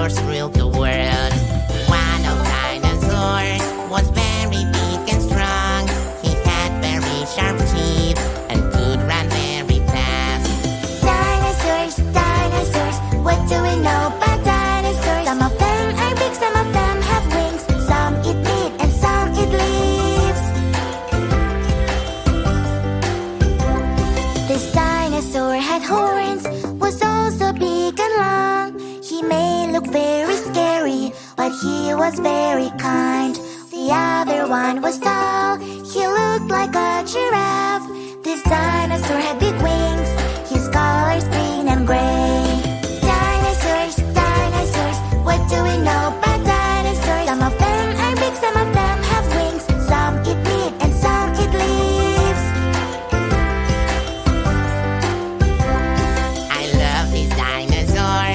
dinosaurs ruled the world. One of dinosaurs was very big and strong. He had very sharp teeth and could run very fast. Dinosaurs, dinosaurs, what do we know about dinosaurs? Some of them are big, some of them have wings. Some eat meat and some eat leaves. This dinosaur had horns, was also big and long. He may look very scary, but he was very kind. The other one was tall, he looked like a giraffe. This dinosaur had big wings, his color's green and gray. Dinosaurs, dinosaurs, what do we know about dinosaurs? Some of them are big, some of them have wings. Some eat meat and some eat leaves. I love this dinosaur.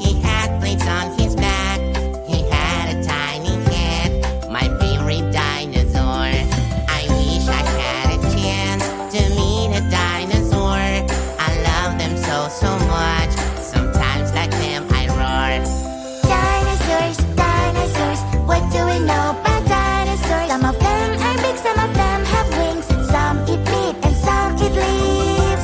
He had plates on his back. He had a tiny head. My favorite dinosaur. I wish I had a chance to meet a dinosaur. I love them so, so much. Sometimes like them I roar. Dinosaurs, dinosaurs, what do we know about dinosaurs? Some of them are big, some of them have wings. Some eat meat and some eat leaves.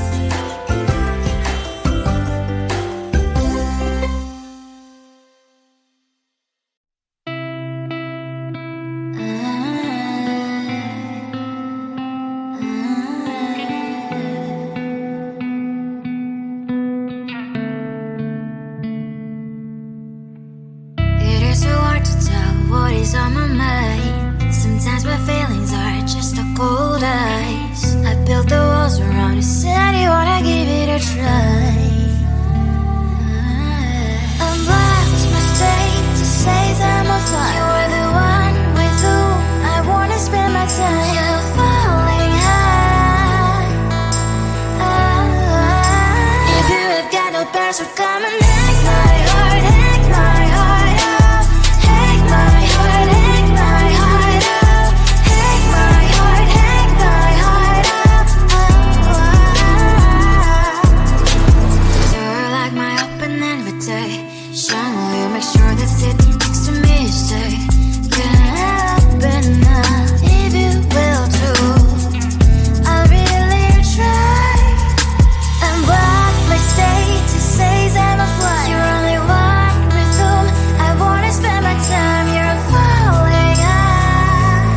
It is so hard to tell what is on my mind. Sometimes my feelings are just a cold ice. I built the walls around the city, wanna give it a try. I'm lost, my state to say I'm a fly. You are the one with whom I wanna spend my time. You're falling high. If you have got no parents, so come and hack my heart, hack my heart out. Hack my heart, hack my heart out. Hack my heart, hack my heart out. You're like my open invitation. Will you make sure that sitting next to me is safe? Can't help it now, if you will too. I'll really try. And what my status says I'm a fly. You're only one with whom I wanna spend my time. You're falling high.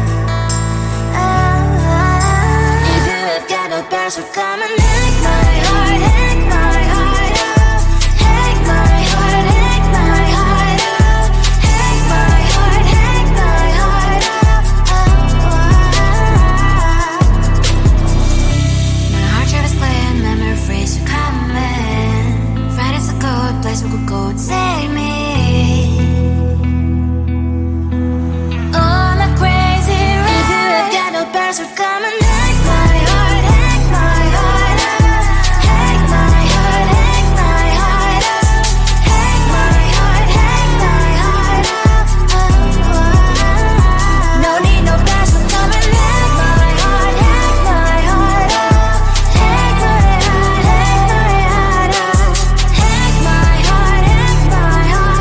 If you have got no parents, so come and hack my heart, hack my heart out. Hack my heart, hack my heart out. Hack my heart, hack my heart out. My heart drives playing memory freeze, you're coming. Right, it's a good place we could go and take me. On a crazy ride. If you have got no parents, so come and hack my heart, hack my heart out. Hack my heart, hack my heart out. Hack my heart, hack my heart out. No need no parents, so come and hack my heart, hack my heart out. Hack my heart, hack my heart out. Hack my heart, hack my heart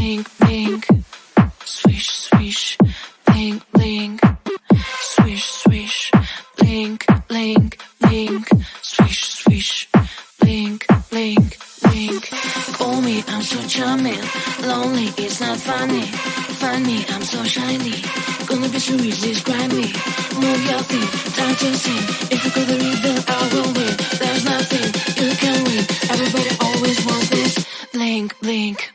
blink, blink. Swish, swish, blink, blink. Swish, swish, blink, blink, blink. Swish, swish, blink, blink, blink. Call me, I'm so charming. Lonely, it's not funny. Funny, I'm so shiny. Gonna be so easy, describe me. Move your feet, time to sing. If you go the rhythm, I will win. There's nothing you can win. Everybody always wants this. Blink, blink.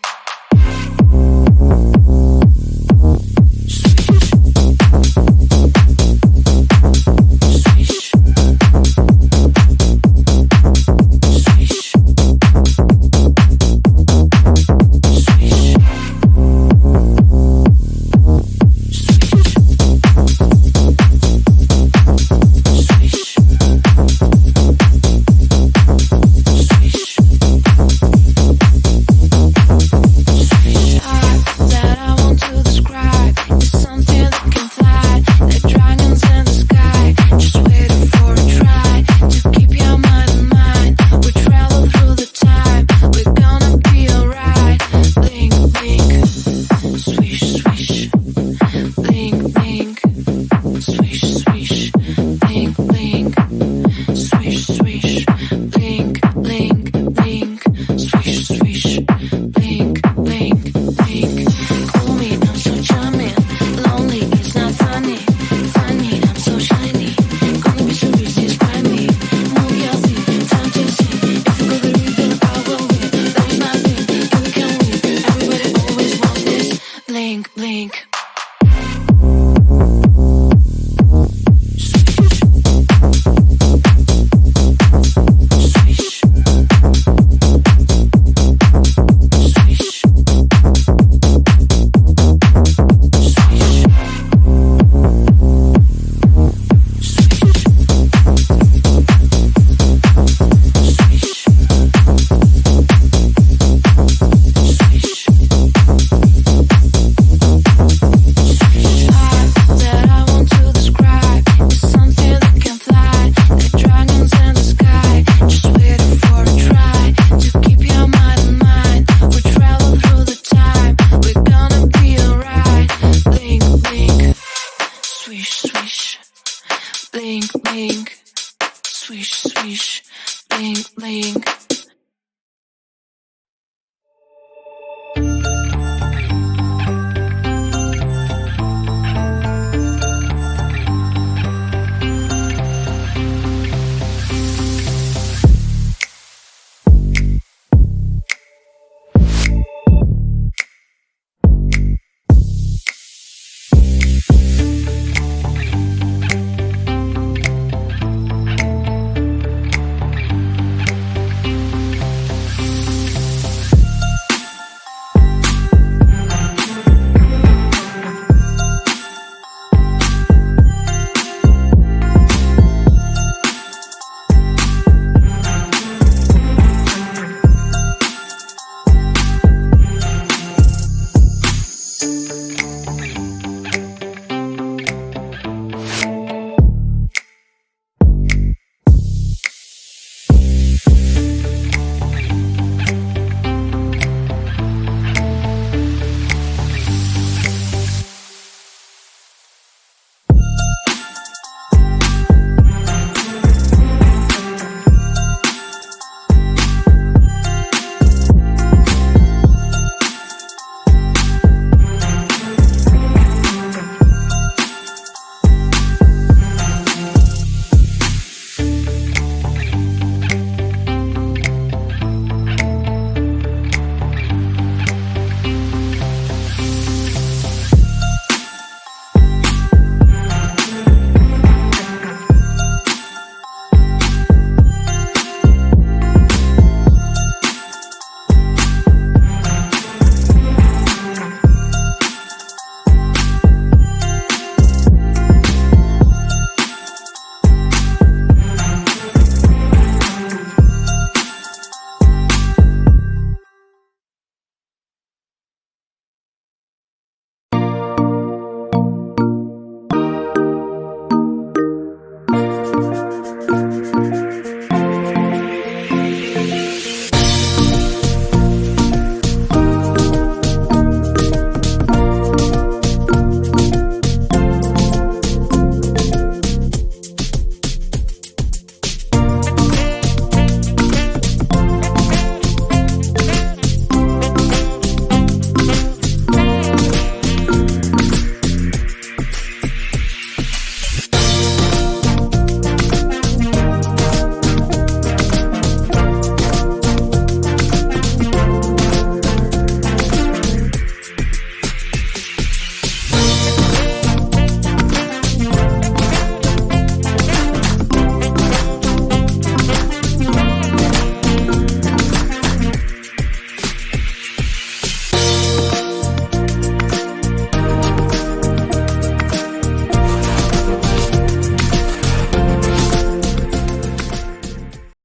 Blink, blink.